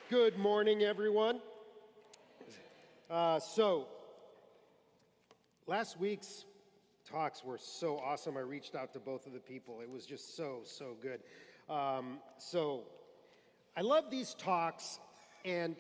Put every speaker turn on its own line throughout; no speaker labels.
Good morning, everyone. Last week's talks were so awesome. I reached out to both of the people. It was just so good. I love these talks, and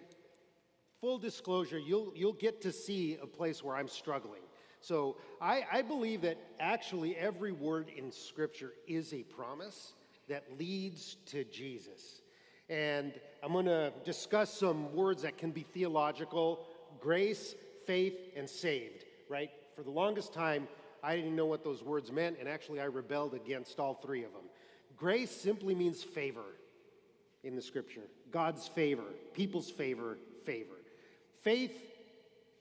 full disclosure, you'll get to see a place where I'm struggling. So I believe that actually every word in Scripture is a promise that leads to Jesus. And I'm going to discuss some words that can be theological: grace, faith, and saved, right? For the longest time, I didn't know what those words meant, and actually I rebelled against all three of them. Grace simply means favor in the Scripture. God's favor, people's favor. Faith,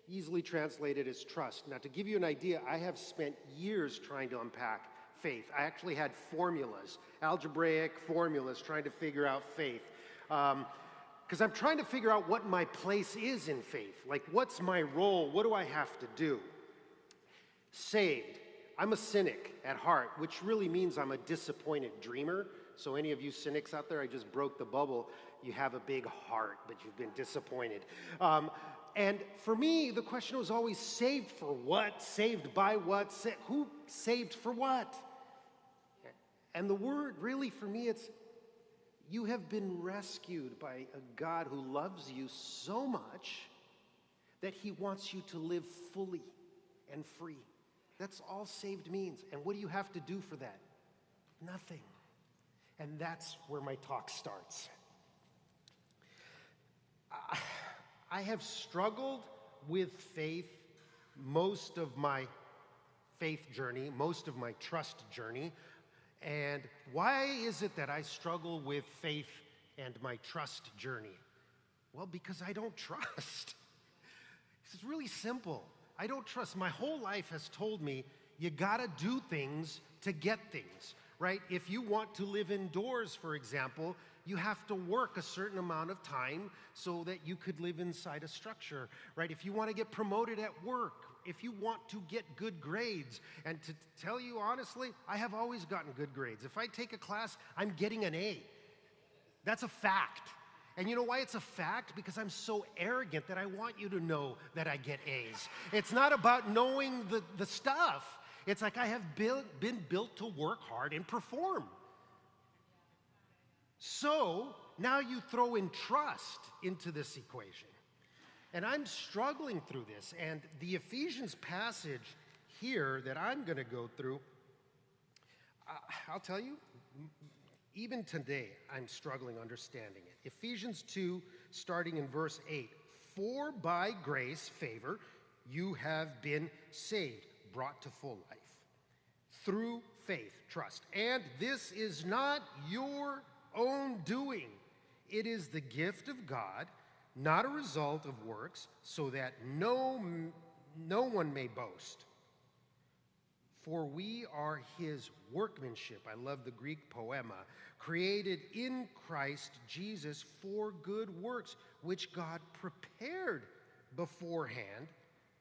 easily translated as trust. Now, to give you an idea, I have spent years trying to unpack faith. I actually had formulas, algebraic formulas, trying to figure out faith. Because I'm trying to figure out what my place is in faith. Like, what's my role? What do I have to do? Saved. I'm a cynic at heart, which really means I'm a disappointed dreamer. So any of you cynics out there, I just broke the bubble. You have a big heart, but you've been disappointed. And for me, the question was always, saved for what? Saved by what? Who saved for what? And the word, really, for me, it's, you have been rescued by a God who loves you so much that he wants you to live fully and free. That's all saved means. And what do you have to do for that? Nothing. And that's where my talk starts. I have struggled with faith most of my faith journey, most of my trust journey. And why is it that I struggle with faith and my trust journey? Well, because I don't trust. It's really simple. I don't trust. My whole life has told me you gotta do things to get things, right? If you want to live indoors, for example, you have to work a certain amount of time so that you could live inside a structure, right? If you want to get promoted at work, if you want to get good grades, and to tell you honestly, I have always gotten good grades. If I take a class, I'm getting an A. That's a fact. And you know why it's a fact? Because I'm so arrogant that I want you to know that I get A's. It's not about knowing the stuff. It's like I have been built to work hard and perform. So now you throw in trust into this equation. And I'm struggling through this. And the Ephesians passage here that I'm going to go through, I'll tell you, even today, I'm struggling understanding it. Ephesians 2, starting in verse 8. For by grace, favor, you have been saved, brought to full life. Through faith, trust. And this is not your own doing. It is the gift of God, not a result of works, so that no one may boast. For we are his workmanship, I love the Greek poema, created in Christ Jesus for good works, which God prepared beforehand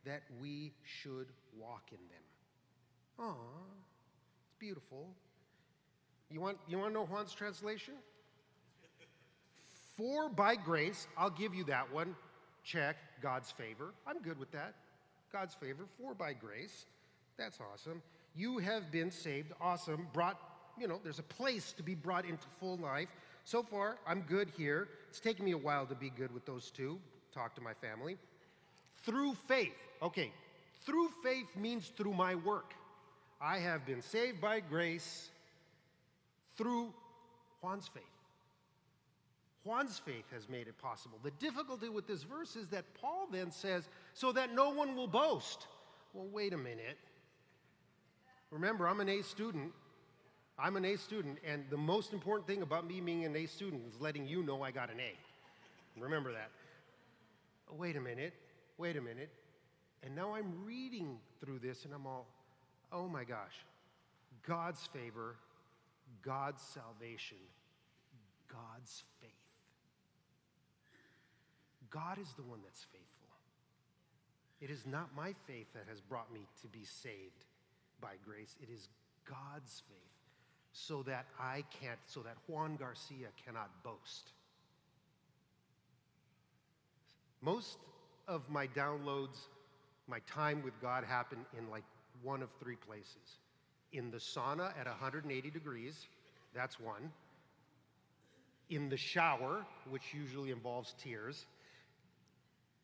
that we should walk in them. Aw, it's beautiful. You want to know Juan's translation? For by grace, I'll give you that one. Check, God's favor. I'm good with that. God's favor, for by grace. That's awesome. You have been saved, awesome. Brought, there's a place to be brought into full life. So far, I'm good here. It's taken me a while to be good with those two. Talk to my family. Through faith. Okay, through faith means through my work. I have been saved by grace through Juan's faith. Juan's faith has made it possible. The difficulty with this verse is that Paul then says, so that no one will boast. Well, wait a minute. Remember, I'm an A student. And the most important thing about me being an A student is letting you know I got an A. Remember that. Wait a minute. And now I'm reading through this, and I'm all, oh my gosh. God's favor, God's salvation, God's faith. God is the one that's faithful. It is not my faith that has brought me to be saved by grace. It is God's faith, so that Juan Garcia cannot boast. Most of my downloads, my time with God happened in like one of three places. In the sauna at 180 degrees, that's one. In the shower, which usually involves tears.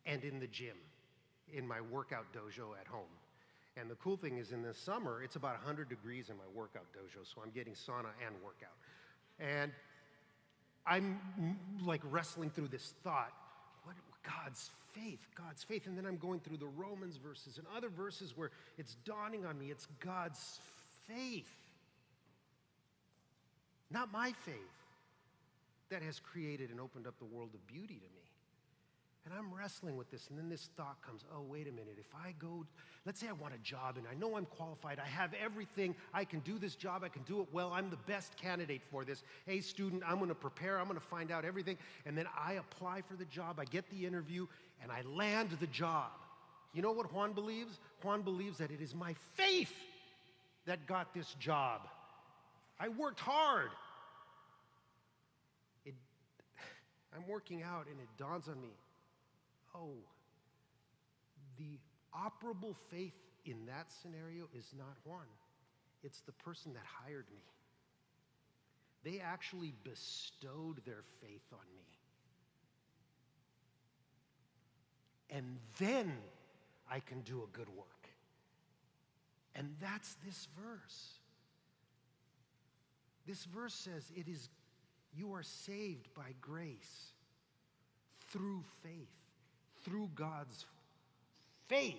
And in the gym, in my workout dojo at home. And the cool thing is in the summer, it's about 100 degrees in my workout dojo, so I'm getting sauna and workout. And I'm like wrestling through this thought, what God's faith. And then I'm going through the Romans verses and other verses where it's dawning on me, it's God's faith. Not my faith that has created and opened up the world of beauty to me. And I'm wrestling with this, and then this thought comes, oh, wait a minute, if I go, let's say I want a job, and I know I'm qualified, I have everything, I can do this job, I can do it well, I'm the best candidate for this. Hey, student, I'm gonna prepare, I'm gonna find out everything, and then I apply for the job, I get the interview, and I land the job. You know what Juan believes? Juan believes that it is my faith that got this job. I worked hard. I'm working out, and it dawns on me, oh, the operable faith in that scenario is not Juan. It's the person that hired me. They actually bestowed their faith on me. And then I can do a good work. And that's this verse. This verse says it is, you are saved by grace through faith. Through God's faith.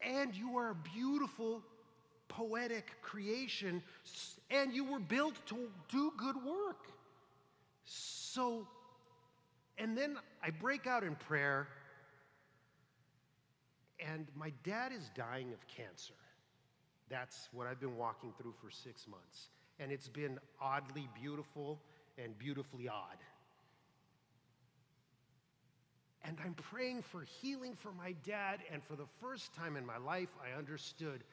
And you are a beautiful, poetic creation, and you were built to do good work. So, and then I break out in prayer, and my dad is dying of cancer. That's what I've been walking through for 6 months. And it's been oddly beautiful and beautifully odd. And I'm praying for healing for my dad, and for the first time in my life, I understood,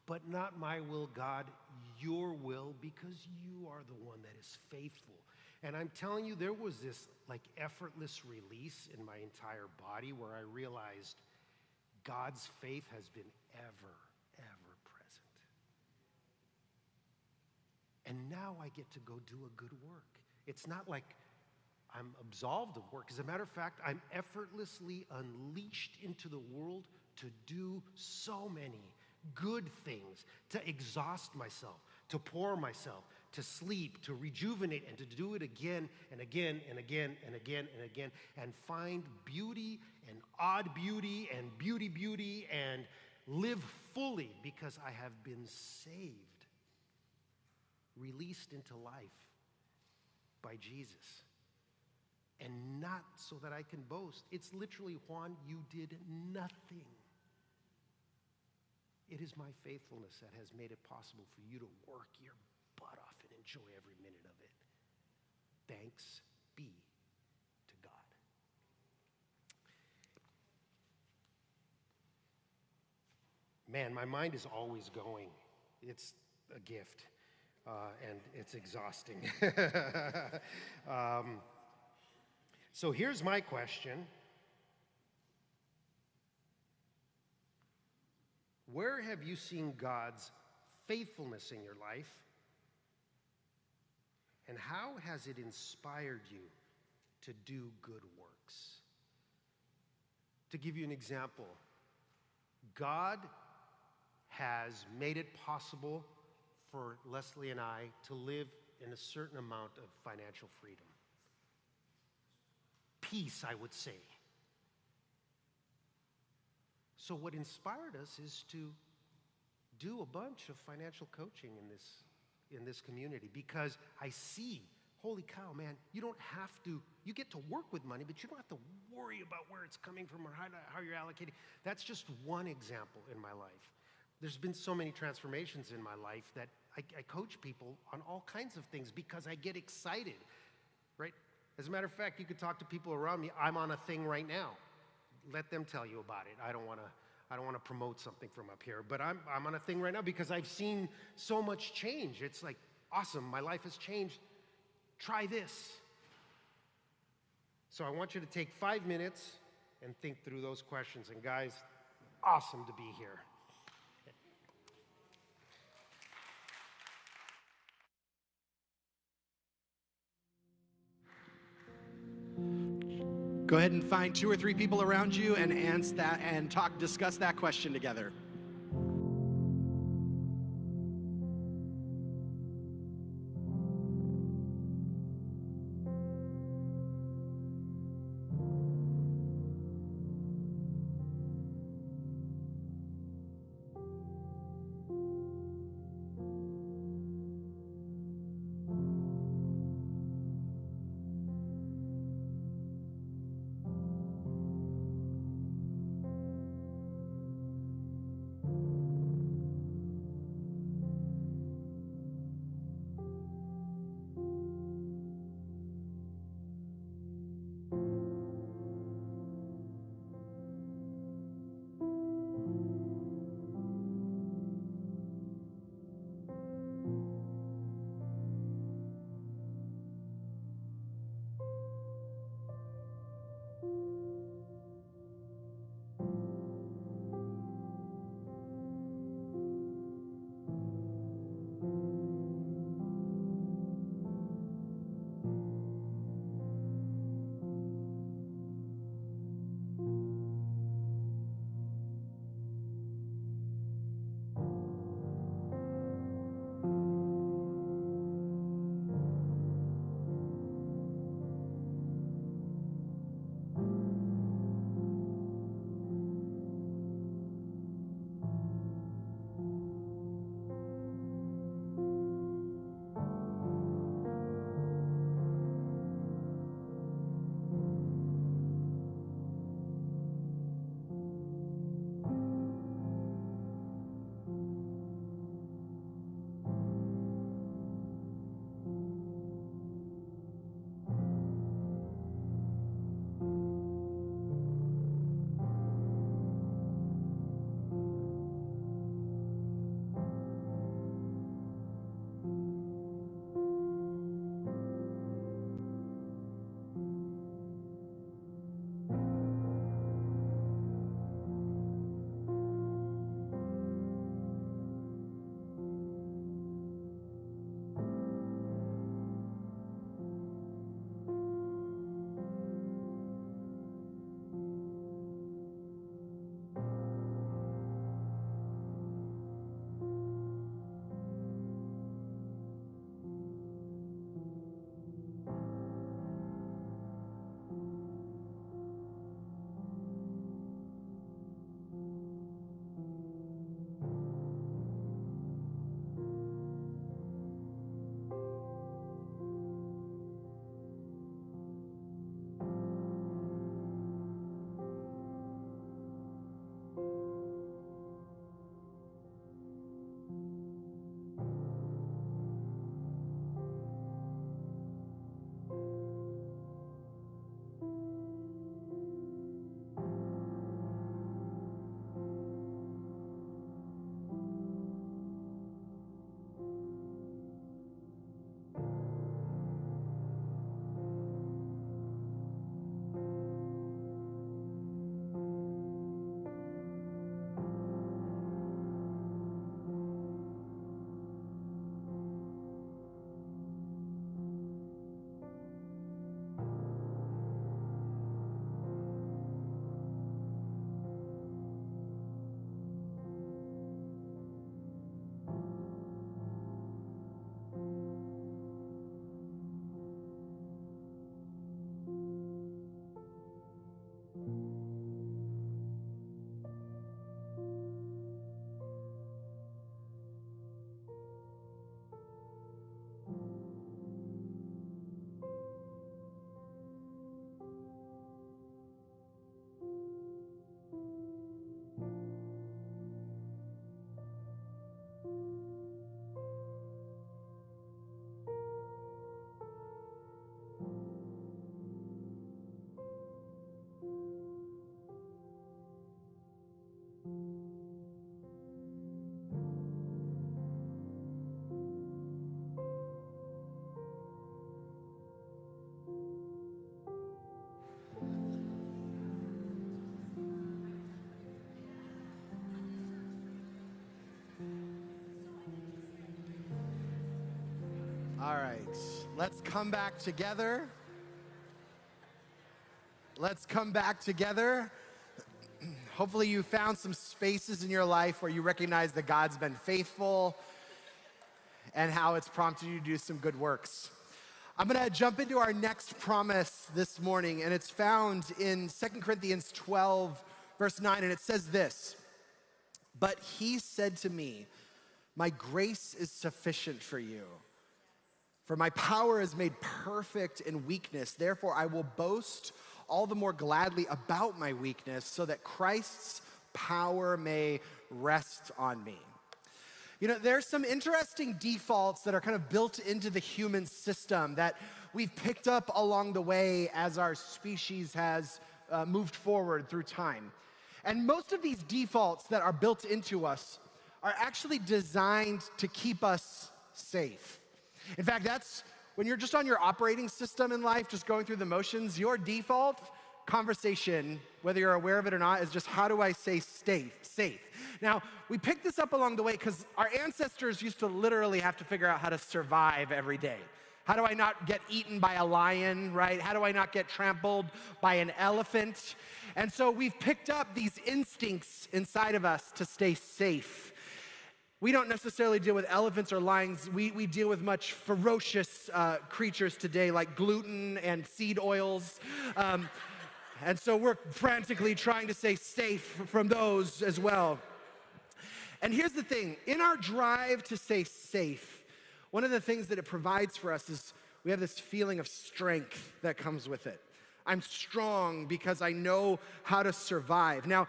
but not my will, God, your will, because you are the one that is faithful. And I'm telling you, there was this like effortless release in my entire body where I realized God's faith has been ever, ever present. And now I get to go do a good work. It's not like I'm absolved of work. As a matter of fact, I'm effortlessly unleashed into the world to do so many good things, to exhaust myself, to pour myself, to sleep, to rejuvenate, and to do it again and again and again and again and again, and find beauty and odd beauty and beauty and live fully because I have been saved, released into life by Jesus. And not so that I can boast. It's literally, Juan, you did nothing. It is my faithfulness that has made it possible for you to work your butt off and enjoy every minute of it. Thanks be to God. Man, my mind is always going. It's a gift, and it's exhausting. So here's my question. Where have you seen God's faithfulness in your life? And how has it inspired you to do good works? To give you an example, God has made it possible for Leslie and I to live in a certain amount of financial freedom. Peace, I would say. So what inspired us is to do a bunch of financial coaching in this community, because I see, holy cow, man, you don't have to, you get to work with money, but you don't have to worry about where it's coming from or how you're allocating. That's just one example in my life. There's been so many transformations in my life that I coach people on all kinds of things because I get excited, right? As a matter of fact, you could talk to people around me. I'm on a thing right now. Let them tell you about it. I don't want to promote something from up here, but I'm on a thing right now because I've seen so much change. It's like, awesome, my life has changed. Try this. So I want you to take 5 minutes and think through those questions. And guys, awesome to be here.
Go ahead and find 2 or 3 people around you and answer that and discuss that question together. All right, let's come back together. Let's come back together. Hopefully you found some spaces in your life where you recognize that God's been faithful and how it's prompted you to do some good works. I'm gonna jump into our next promise this morning, and it's found in 2 Corinthians 12, verse 9, and it says this: "But he said to me, my grace is sufficient for you. For my power is made perfect in weakness. Therefore, I will boast all the more gladly about my weakness, so that Christ's power may rest on me." You know, there's some interesting defaults that are kind of built into the human system that we've picked up along the way as our species has moved forward through time. And most of these defaults that are built into us are actually designed to keep us safe. In fact, that's when you're just on your operating system in life, just going through the motions, your default conversation, whether you're aware of it or not, is just, how do I stay safe? Now, we picked this up along the way because our ancestors used to literally have to figure out how to survive every day. How do I not get eaten by a lion, right? How do I not get trampled by an elephant? And so we've picked up these instincts inside of us to stay safe. We don't necessarily deal with elephants or lions. We deal with much ferocious creatures today, like gluten and seed oils. And so we're frantically trying to stay safe from those as well. And here's the thing, in our drive to stay safe, one of the things that it provides for us is we have this feeling of strength that comes with it. I'm strong because I know how to survive. Now,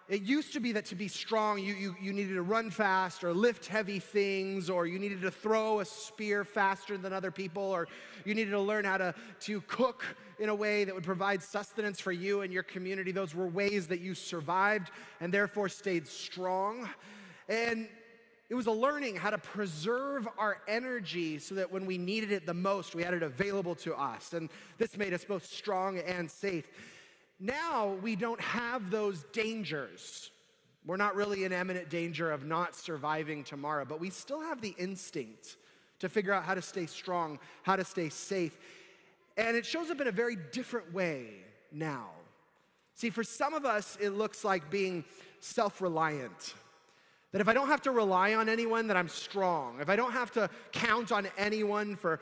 it used to be that to be strong, you needed to run fast or lift heavy things, or you needed to throw a spear faster than other people, or you needed to learn how to cook in a way that would provide sustenance for you and your community. Those were ways that you survived and therefore stayed strong. And it was a learning how to preserve our energy so that when we needed it the most, we had it available to us. And this made us both strong and safe. Now we don't have those dangers. We're not really in imminent danger of not surviving tomorrow, but we still have the instinct to figure out how to stay strong, how to stay safe. And it shows up in a very different way now. See, for some of us, it looks like being self-reliant. That if I don't have to rely on anyone, that I'm strong. If I don't have to count on anyone for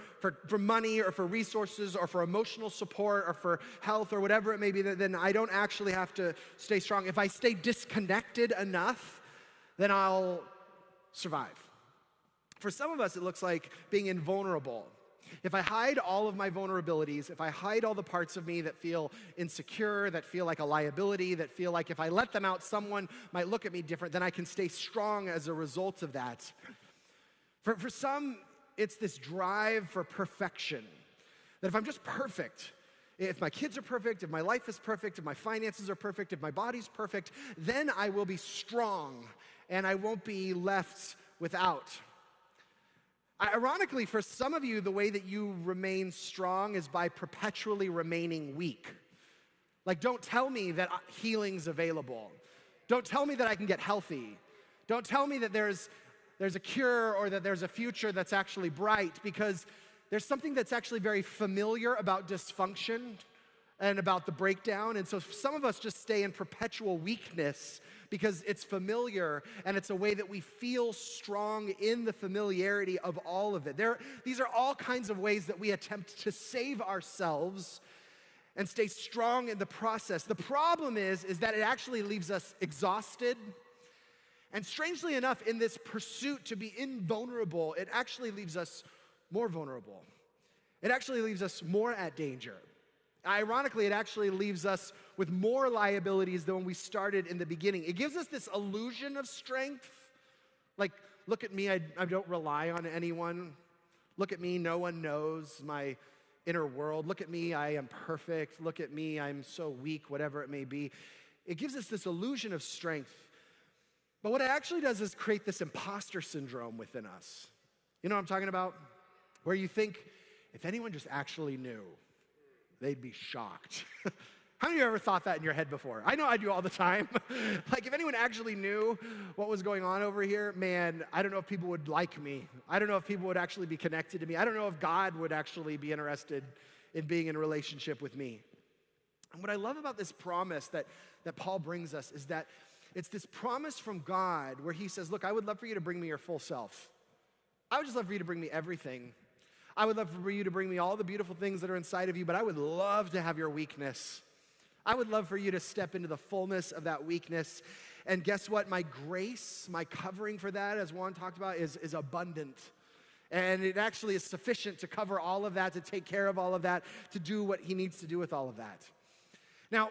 money or for resources or for emotional support or for health or whatever it may be, then I don't actually have to stay strong. If I stay disconnected enough, then I'll survive. For some of us, it looks like being invulnerable. If I hide all of my vulnerabilities, if I hide all the parts of me that feel insecure, that feel like a liability, that feel like if I let them out, someone might look at me different, then I can stay strong as a result of that. For some, it's this drive for perfection. That if I'm just perfect, if my kids are perfect, if my life is perfect, if my finances are perfect, if my body's perfect, then I will be strong and I won't be left without. Ironically, for some of you, the way that you remain strong is by perpetually remaining weak. Like, don't tell me that healing's available. Don't tell me that I can get healthy. Don't tell me that there's a cure or that there's a future that's actually bright, because there's something that's actually very familiar about dysfunction and about the breakdown. And so some of us just stay in perpetual weakness because it's familiar, and it's a way that we feel strong in the familiarity of all of it. These are all kinds of ways that we attempt to save ourselves and stay strong in the process. The problem is that it actually leaves us exhausted. And strangely enough, in this pursuit to be invulnerable, it actually leaves us more vulnerable. It actually leaves us more at danger. Ironically, it actually leaves us with more liabilities than when we started in the beginning. It gives us this illusion of strength. Like, look at me, I don't rely on anyone. Look at me, no one knows my inner world. Look at me, I am perfect. Look at me, I'm so weak, whatever it may be. It gives us this illusion of strength. But what it actually does is create this imposter syndrome within us. You know what I'm talking about? Where you think, if anyone just actually knew, they'd be shocked. How many of you ever thought that in your head before? I know I do all the time. Like, if anyone actually knew what was going on over here, man, I don't know if people would like me. I don't know if people would actually be connected to me. I don't know if God would actually be interested in being in a relationship with me. And what I love about this promise that Paul brings us is that it's this promise from God where he says, look, I would love for you to bring me your full self. I would just love for you to bring me everything. I would love for you to bring me all the beautiful things that are inside of you, but I would love to have your weakness. I would love for you to step into the fullness of that weakness. And guess what? My grace, my covering for that, as Juan talked about, is abundant. And it actually is sufficient to cover all of that, to take care of all of that, to do what he needs to do with all of that. Now,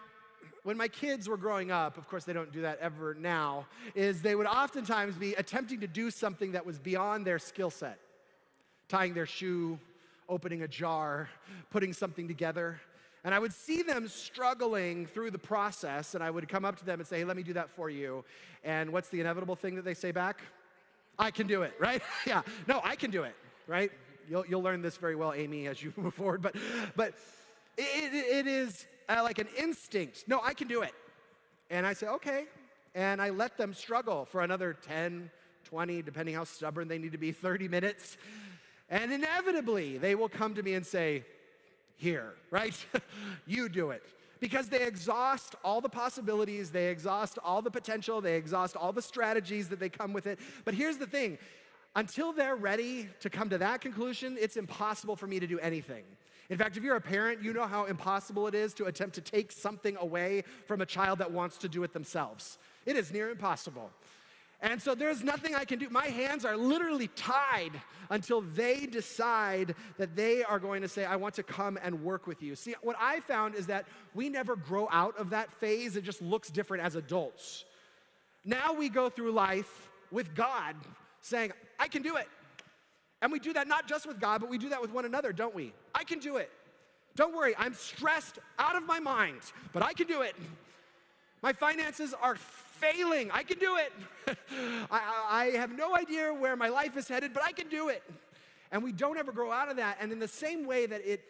when my kids were growing up, of course they don't do that ever now, is they would oftentimes be attempting to do something that was beyond their skill set. Tying their shoe, opening a jar, putting something together. And I would see them struggling through the process, and I would come up to them and say, hey, let me do that for you. And what's the inevitable thing that they say back? I can do it, right? Yeah, no, I can do it, right? You'll learn this very well, Amy, as you move forward. But it is like an instinct. No, I can do it. And I say, okay. And I let them struggle for another 10, 20, depending how stubborn they need to be, 30 minutes. And inevitably, they will come to me and say, here, right? You do it. Because they exhaust all the possibilities, they exhaust all the potential, they exhaust all the strategies that they come with it. But here's the thing, until they're ready to come to that conclusion, it's impossible for me to do anything. In fact, if you're a parent, you know how impossible it is to attempt to take something away from a child that wants to do it themselves. It is near impossible. And so there's nothing I can do. My hands are literally tied until they decide that they are going to say, I want to come and work with you. See, what I found is that we never grow out of that phase. It just looks different as adults. Now we go through life with God saying, I can do it. And we do that not just with God, but we do that with one another, don't we? I can do it. Don't worry, I'm stressed out of my mind, but I can do it. My finances are failing. I can do it. I have no idea where my life is headed, but I can do it. And we don't ever grow out of that. And in the same way that it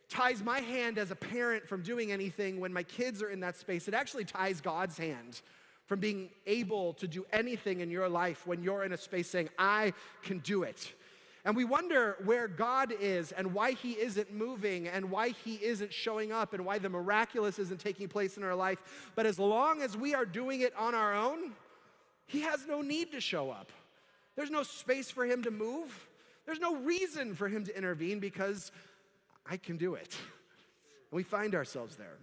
ties my hand as a parent from doing anything when my kids are in that space, it actually ties God's hand from being able to do anything in your life when you're in a space saying, I can do it. And we wonder where God is and why he isn't moving and why he isn't showing up and why the miraculous isn't taking place in our life. But as long as we are doing it on our own, he has no need to show up. There's no space for him to move. There's no reason for him to intervene because I can do it. And we find ourselves there.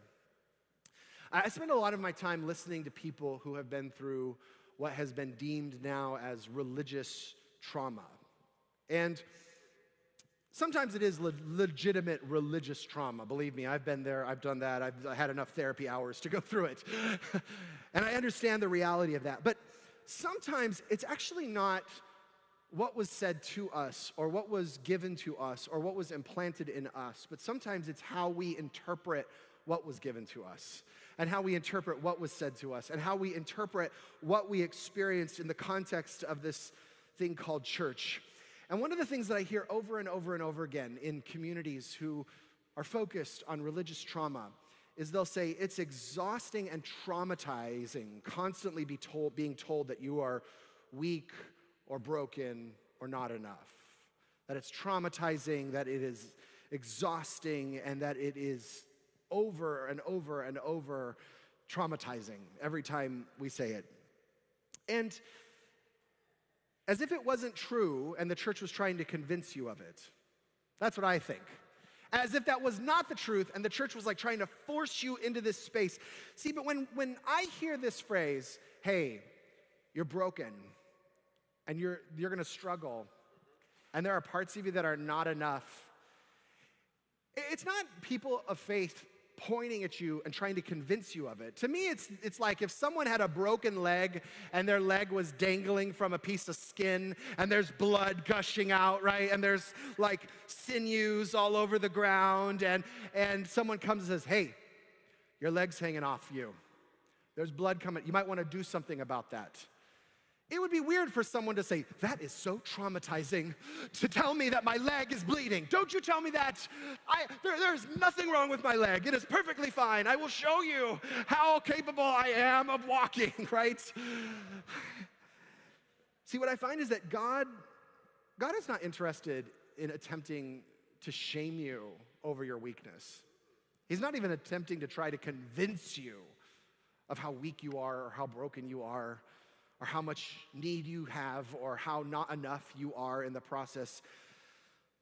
I spend a lot of my time listening to people who have been through what has been deemed now as religious trauma. And sometimes it is legitimate religious trauma. Believe me, I've been there, I've done that, I've had enough therapy hours to go through it. And I understand the reality of that. But sometimes it's actually not what was said to us or what was given to us or what was implanted in us, but sometimes it's how we interpret what was given to us and how we interpret what was said to us and how we interpret what we experienced in the context of this thing called church. And one of the things that I hear over and over and over again in communities who are focused on religious trauma is they'll say it's exhausting and traumatizing constantly being told that you are weak or broken or not enough. That it's traumatizing, that it is exhausting, and that it is over and over and over traumatizing every time we say it. And as if it wasn't true and the church was trying to convince you of it. That's what I think. As if that was not the truth and the church was like trying to force you into this space. See, but when I hear this phrase, hey, you're broken and you're going to struggle and there are parts of you that are not enough, it's not people of faith pointing at you and trying to convince you of it. To me, it's like if someone had a broken leg and their leg was dangling from a piece of skin and there's blood gushing out, right? And there's like sinews all over the ground and someone comes and says, hey, your leg's hanging off you. There's blood coming. You might want to do something about that. It would be weird for someone to say, that is so traumatizing to tell me that my leg is bleeding. Don't you tell me that. There's nothing wrong with my leg. It is perfectly fine. I will show you how capable I am of walking, right? See, what I find is that God is not interested in attempting to shame you over your weakness. He's not even attempting to try to convince you of how weak you are or how broken you are, or how much need you have, or how not enough you are in the process.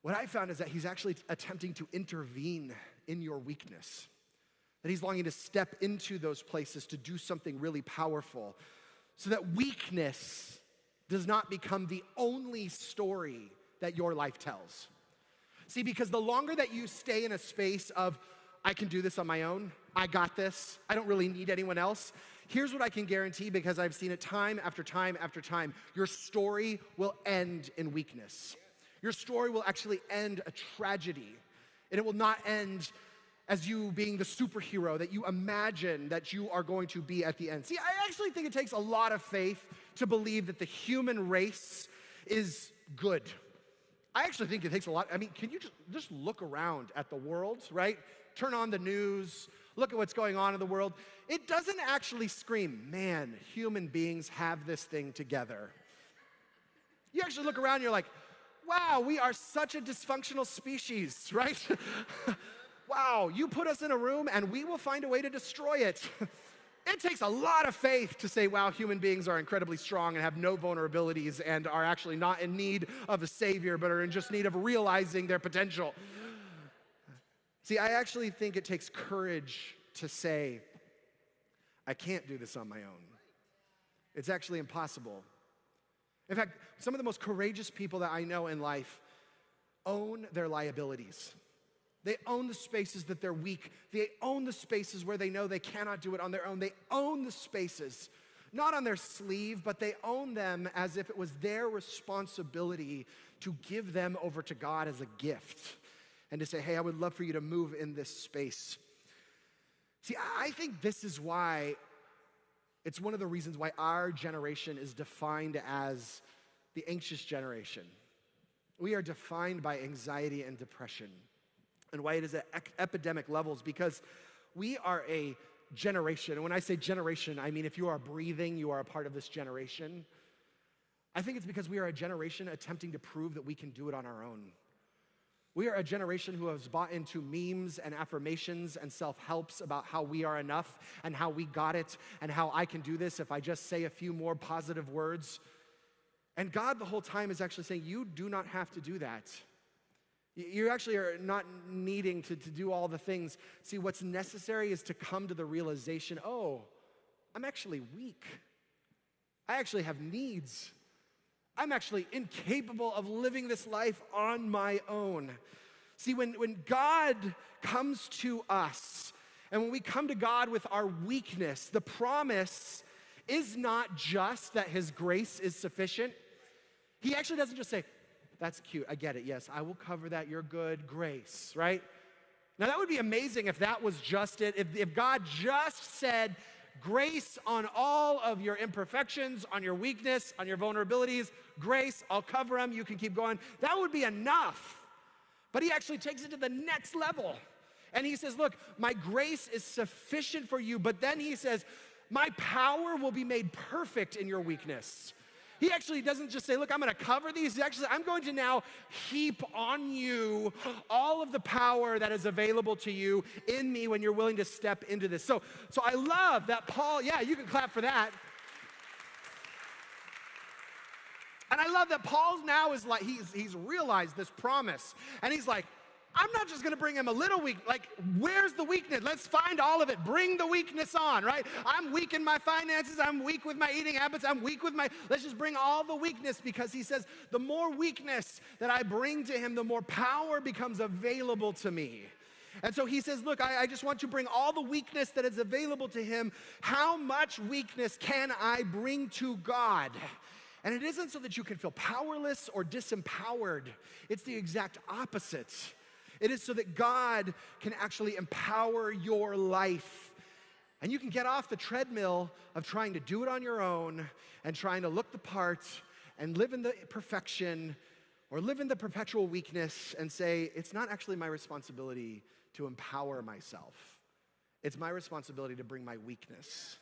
What I found is that he's actually attempting to intervene in your weakness. That he's longing to step into those places to do something really powerful, so that weakness does not become the only story that your life tells. See, because the longer that you stay in a space of, I can do this on my own, I got this, I don't really need anyone else, here's what I can guarantee, because I've seen it time after time after time. Your story will end in weakness. Your story will actually end a tragedy. And it will not end as you being the superhero that you imagine that you are going to be at the end. See, I actually think it takes a lot of faith to believe that the human race is good. I actually think it takes a lot. I mean, can you just look around at the world, right? Turn on the news, look at what's going on in the world. It doesn't actually scream, man, human beings have this thing together. You actually look around and you're like, wow, we are such a dysfunctional species, right? Wow, you put us in a room and we will find a way to destroy it. It takes a lot of faith to say, wow, human beings are incredibly strong and have no vulnerabilities and are actually not in need of a savior, but are in just need of realizing their potential. See, I actually think it takes courage to say, I can't do this on my own. It's actually impossible. In fact, some of the most courageous people that I know in life own their liabilities. They own the spaces that they're weak. They own the spaces where they know they cannot do it on their own. They own the spaces, not on their sleeve, but they own them as if it was their responsibility to give them over to God as a gift and to say, hey, I would love for you to move in this space. See, I think this is why, it's one of the reasons why our generation is defined as the anxious generation. We are defined by anxiety and depression, and why it is at epidemic levels, because we are a generation. And when I say generation, I mean if you are breathing, you are a part of this generation. I think it's because we are a generation attempting to prove that we can do it on our own. We are a generation who has bought into memes and affirmations and self-helps about how we are enough and how we got it and how I can do this if I just say a few more positive words. And God the whole time is actually saying, you do not have to do that. You actually are not needing to do all the things. See, what's necessary is to come to the realization, oh, I'm actually weak. I actually have needs. I'm actually incapable of living this life on my own. See, when God comes to us, and when we come to God with our weakness, the promise is not just that his grace is sufficient. He actually doesn't just say, that's cute, I get it, yes, I will cover that, you're good, grace, right? Now that would be amazing if that was just it, if God just said, grace on all of your imperfections, on your weakness, on your vulnerabilities, grace, I'll cover them, you can keep going. That would be enough. But he actually takes it to the next level. And he says, look, my grace is sufficient for you, but then he says, my power will be made perfect in your weakness. He actually doesn't just say, look, I'm going to cover these. He actually, I'm going to now heap on you all of the power that is available to you in me when you're willing to step into this. So I love that Paul, yeah, you can clap for that. And I love that Paul now is like, he's realized this promise. And he's like, I'm not just gonna bring him a little weak, like, where's the weakness? Let's find all of it. Bring the weakness on, right? I'm weak in my finances. I'm weak with my eating habits. I'm weak with let's just bring all the weakness, because he says, the more weakness that I bring to him, the more power becomes available to me. And so he says, look, I just want you to bring all the weakness that is available to him. How much weakness can I bring to God? And it isn't so that you can feel powerless or disempowered. It's the exact opposite. It is so that God can actually empower your life And you can get off the treadmill of trying to do it on your own and trying to look the part and live in the perfection or live in the perpetual weakness and say, it's not actually my responsibility to empower myself. It's my responsibility to bring my weakness.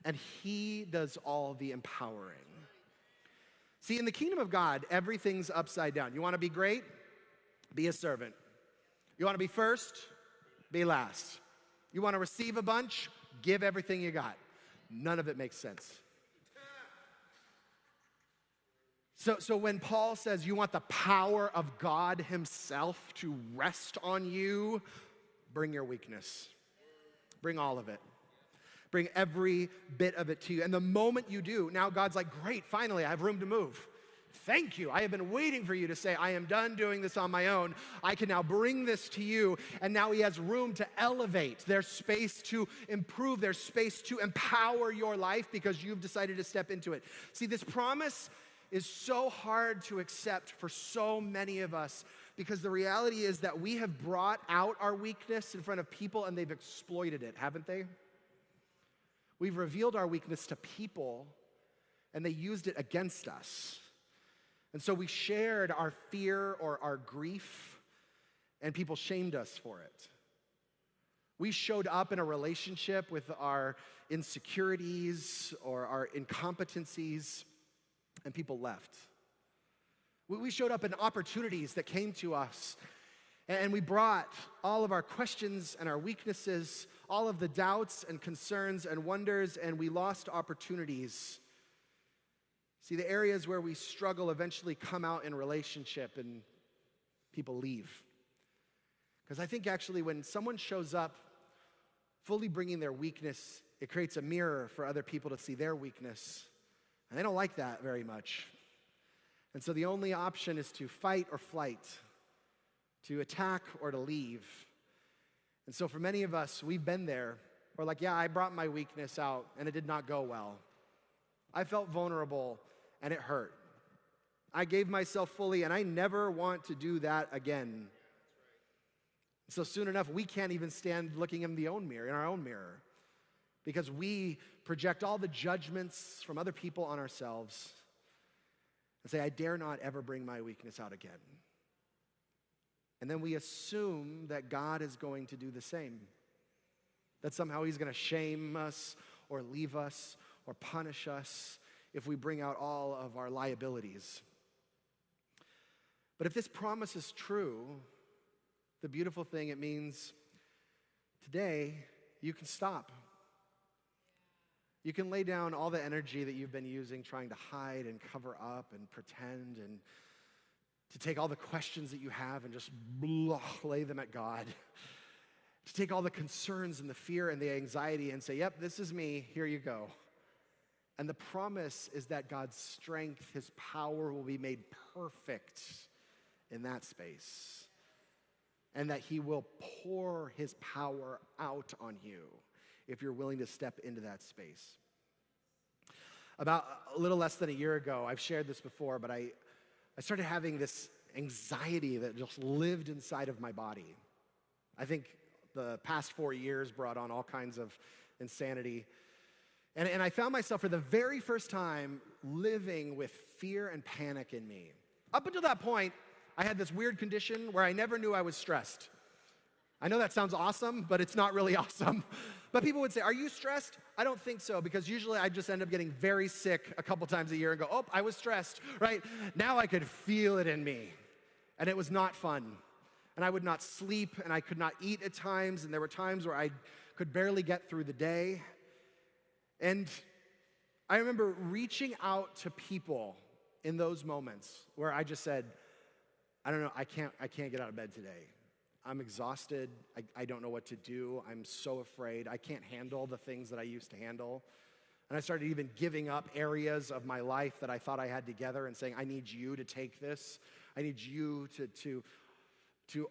And he does all the empowering. See, in the kingdom of God, everything's upside down. You want to be great? Be a servant. You want to be first? Be last. You want to receive a bunch? Give everything you got. None of it makes sense. So when Paul says you want the power of God himself to rest on you, bring your weakness. Bring all of it. Bring every bit of it to you. And the moment you do, now God's like, great, finally, I have room to move. Thank you. I have been waiting for you to say, I am done doing this on my own. I can now bring this to you. And now he has room to elevate. There's space to improve. There's space to empower your life because you've decided to step into it. See, this promise is so hard to accept for so many of us because the reality is that we have brought out our weakness in front of people and they've exploited it, haven't they? We've revealed our weakness to people and they used it against us. And so we shared our fear or our grief, and people shamed us for it. We showed up in a relationship with our insecurities or our incompetencies, and people left. We showed up in opportunities that came to us, and we brought all of our questions and our weaknesses, all of the doubts and concerns and wonders, and we lost opportunities. See, the areas where we struggle eventually come out in relationship and people leave. Because I think actually when someone shows up fully bringing their weakness, it creates a mirror for other people to see their weakness. And they don't like that very much. And so the only option is to fight or flight, to attack or to leave. And so for many of us, we've been there. We're like, yeah, I brought my weakness out and it did not go well. I felt vulnerable and it hurt. I gave myself fully and I never want to do that again. So soon enough, we can't even stand looking in our own mirror because we project all the judgments from other people on ourselves and say, I dare not ever bring my weakness out again. And then we assume that God is going to do the same, that somehow he's going to shame us or leave us or punish us if we bring out all of our liabilities. But if this promise is true, the beautiful thing, it means today you can stop. You can lay down all the energy that you've been using trying to hide and cover up and pretend and to take all the questions that you have and just lay them at God. To take all the concerns and the fear and the anxiety and say, yep, this is me, here you go. And the promise is that God's strength, his power will be made perfect in that space. And that he will pour his power out on you if you're willing to step into that space. About a little less than a year ago, I've shared this before, but I started having this anxiety that just lived inside of my body. I think the past 4 years brought on all kinds of insanity. And I found myself for the very first time living with fear and panic in me. Up until that point, I had this weird condition where I never knew I was stressed. I know that sounds awesome, but it's not really awesome. But people would say, are you stressed? I don't think so, because usually I just end up getting very sick a couple times a year and go, oh, I was stressed, right? Now I could feel it in me. And it was not fun. And I would not sleep, and I could not eat at times, and there were times where I could barely get through the day. And I remember reaching out to people in those moments where I just said, I don't know, I can't get out of bed today. I'm exhausted. I don't know what to do. I'm so afraid. I can't handle the things that I used to handle. And I started even giving up areas of my life that I thought I had together and saying, I need you to take this. I need you to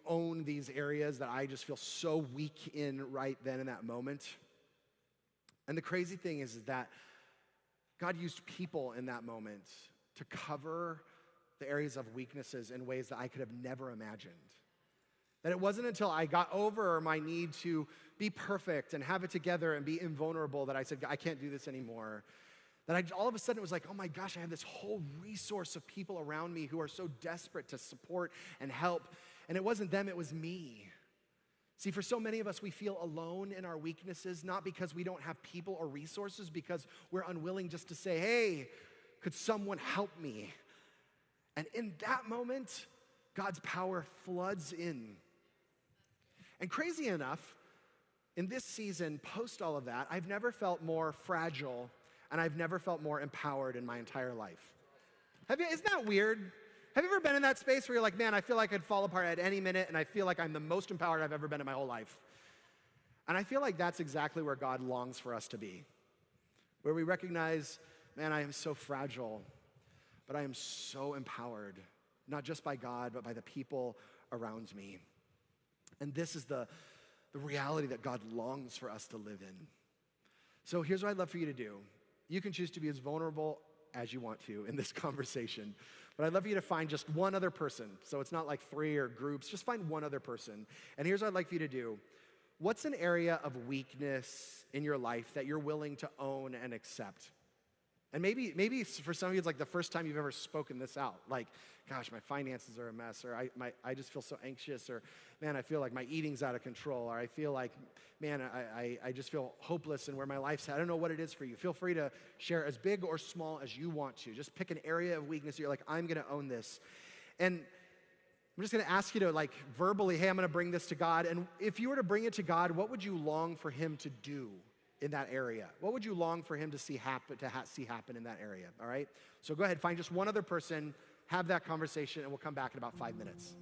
own these areas that I just feel so weak in right then in that moment. And the crazy thing is that God used people in that moment to cover the areas of weaknesses in ways that I could have never imagined. That it wasn't until I got over my need to be perfect and have it together and be invulnerable that I said, I can't do this anymore. That all of a sudden it was like, oh my gosh, I have this whole resource of people around me who are so desperate to support and help. And it wasn't them, it was me. See, for so many of us, we feel alone in our weaknesses, not because we don't have people or resources, because we're unwilling just to say, hey, could someone help me? And in that moment, God's power floods in. And crazy enough, in this season, post all of that, I've never felt more fragile and I've never felt more empowered in my entire life. Isn't that weird? Have you ever been in that space where you're like, man, I feel like I'd fall apart at any minute and I feel like I'm the most empowered I've ever been in my whole life? And I feel like that's exactly where God longs for us to be, where we recognize, man, I am so fragile, but I am so empowered, not just by God, but by the people around me. And this is the reality that God longs for us to live in. So here's what I'd love for you to do. You can choose to be as vulnerable as you want to in this conversation, but I'd love for you to find just one other person. So it's not like 3 or groups, just find one other person. And here's what I'd like for you to do. What's an area of weakness in your life that you're willing to own and accept? And maybe for some of you, it's like the first time you've ever spoken this out. Like, gosh, my finances are a mess, or I just feel so anxious, or man, I feel like my eating's out of control, or I feel like, man, I just feel hopeless and where my life's at. I don't know what it is for you. Feel free to share as big or small as you want to. Just pick an area of weakness. You're like, I'm going to own this. And I'm just going to ask you to like verbally, hey, I'm going to bring this to God. And if you were to bring it to God, what would you long for him to do in that area? What would you long for him to see happen in that area? All right? So go ahead, find just one other person, have that conversation, and we'll come back in about 5 minutes.